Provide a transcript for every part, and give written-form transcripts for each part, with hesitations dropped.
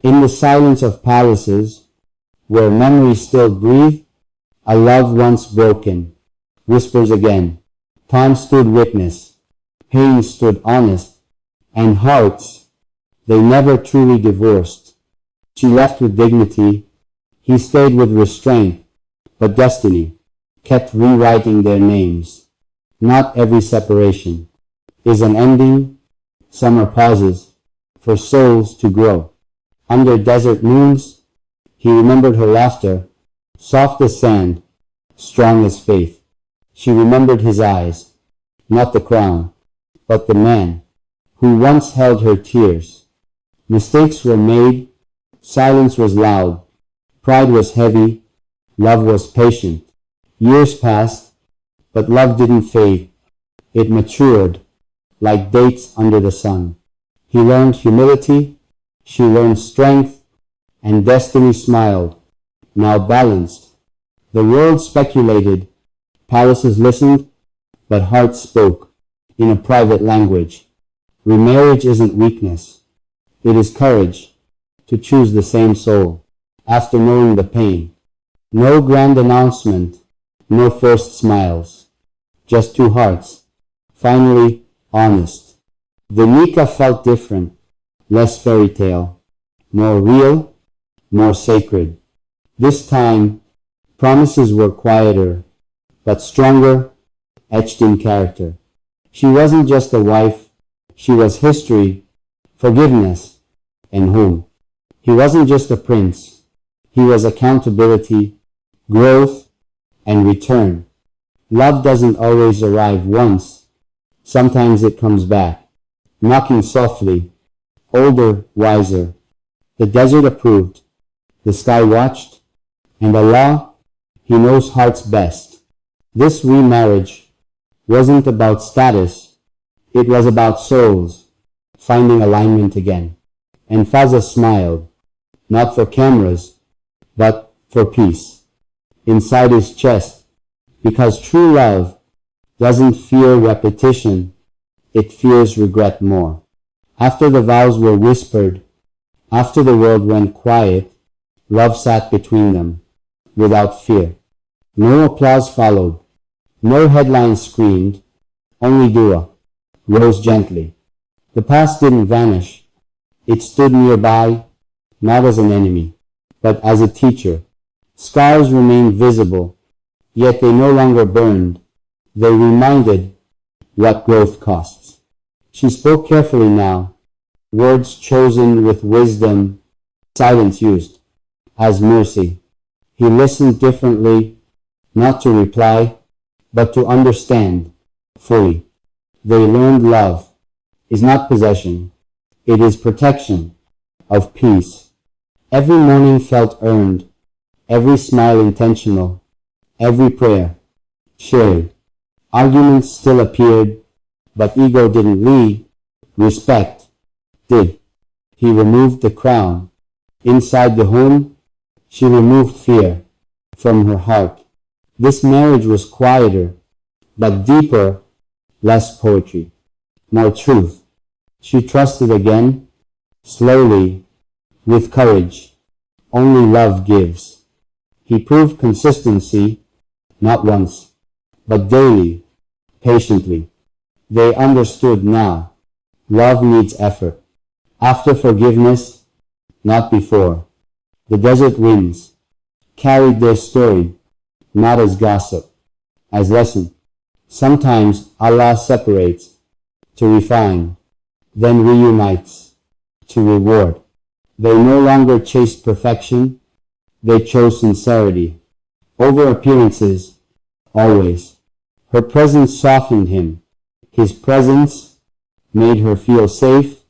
In the silence of palaces, where memories still breathe, a love once broken whispers again. Time stood witness, pain stood honest, and hearts, they never truly divorced. She left with dignity, he stayed with restraint, but destiny kept rewriting their names. Not every separation is an ending, some are pauses for souls to grow. Under desert moons, he remembered her laughter, soft as sand, strong as faith. She remembered his eyes, not the crown, but the man who once held her tears. Mistakes were made, silence was loud, pride was heavy, love was patient. Years passed, but love didn't fade. It matured, like dates under the sun. He learned humility, she learned strength, and destiny smiled, now balanced. The world speculated, palaces listened, but hearts spoke in a private language. Remarriage isn't weakness, it is courage to choose the same soul after knowing the pain. No grand announcement, no forced smiles, just two hearts, finally honest. The nikah felt different, less fairy tale, more real, more sacred. This time, promises were quieter, but stronger, etched in character. She wasn't just a wife, she was history, forgiveness, and home. He wasn't just a prince, he was accountability, growth, and return. Love doesn't always arrive once, sometimes it comes back, knocking softly, older, wiser. The desert approved, the sky watched, and Allah, He knows hearts best. This remarriage wasn't about status, it was about souls finding alignment again. And Fazza smiled, not for cameras, but for peace inside his chest, because true love doesn't fear repetition, it fears regret more. After the vows were whispered, after the world went quiet, love sat between them, without fear. No applause followed, no headlines screamed, only dua rose gently. The past didn't vanish, it stood nearby, not as an enemy, but as a teacher. Scars remained visible, yet they no longer burned. They reminded what growth costs. She spoke carefully now, words chosen with wisdom, silence used as mercy. He listened differently, not to reply, but to understand fully. They learned love is not possession, it is protection of peace. Every morning felt earned, every smile intentional, every prayer shared. Arguments still appeared, but ego didn't lead, respect did. He removed the crown. Inside the home, she removed fear from her heart. This marriage was quieter, but deeper, less poetry, more truth. She trusted again, slowly, with courage. Only love gives. He proved consistency, not once, but daily, patiently. They understood now. Love needs effort. After forgiveness, not before. The desert winds carried their story, not as gossip, as lesson. Sometimes Allah separates to refine, then reunites to reward. They no longer chased perfection, they chose sincerity over appearances, always. Her presence softened him. His presence made her feel safe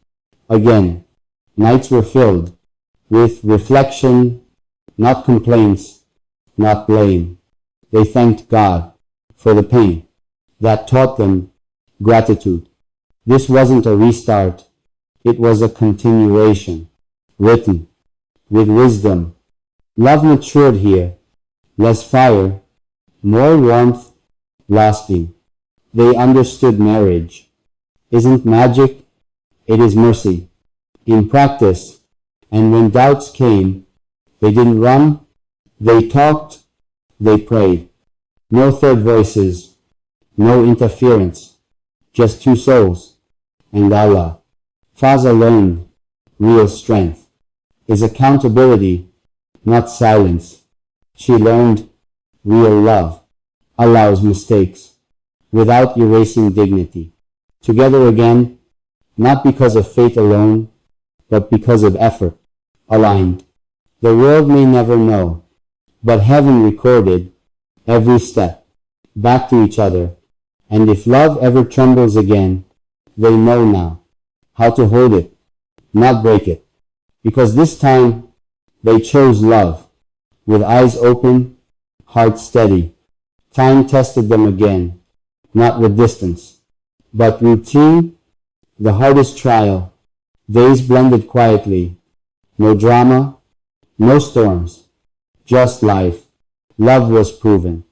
again. Nights were filled with reflection, not complaints, not blame. They thanked God for the pain that taught them gratitude. This wasn't a restart, it was a continuation, written with wisdom. Love matured here, less fire, more warmth, lasting. They understood marriage isn't magic, it is mercy. In practice, And when doubts came, they didn't run, they talked, they prayed. No third voices, no interference, just two souls and Allah. Fazza learned real strength is accountability, not silence. She learned real love allows mistakes without erasing dignity. Together again, not because of fate alone, but because of effort, aligned. The world may never know, but heaven recorded every step back to each other. And if love ever trembles again, they know now how to hold it, not break it. Because this time they chose love, with eyes open, heart steady. Time tested them again, not with distance, but routine, the hardest trial. Days blended quietly, no drama, no storms, just life. Love was proven.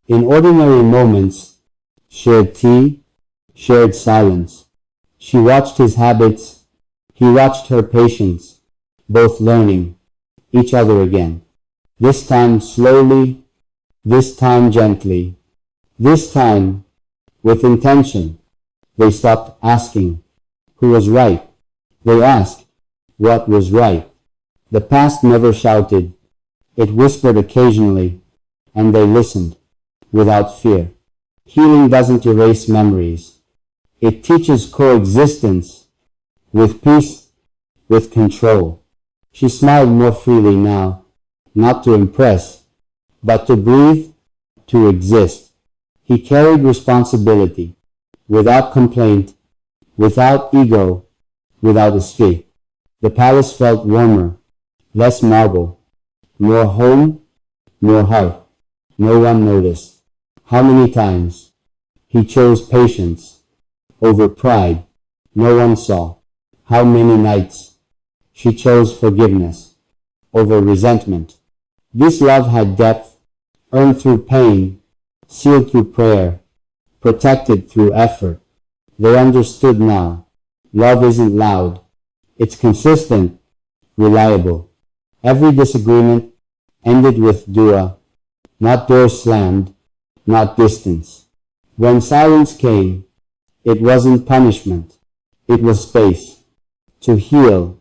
In ordinary moments, shared tea, shared silence. She watched his habits, he watched her patience, both learning each other again. This time slowly, this time gently, this time with intention. They stopped asking who was right. They asked what was right. The past never shouted. It whispered occasionally, and they listened without fear. Healing doesn't erase memories. It teaches coexistence with peace, with control. She smiled more freely now, not to impress, but to breathe, to exist. He carried responsibility, without complaint, without ego, without escape. The palace felt warmer, less marble, more home, more heart. No one noticed how many times he chose patience over pride. No one saw how many nights she chose forgiveness over resentment. This love had depth, earned through pain, sealed through prayer, protected through effort. They understood now. Love isn't loud. It's consistent, reliable. Every disagreement ended with dua, not doors slammed, not distance. When silence came, it wasn't punishment. It was space to heal.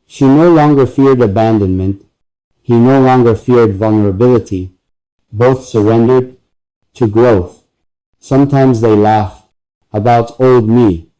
She no longer feared abandonment. He no longer feared vulnerability. Both surrendered to growth. Sometimes they laugh about old me,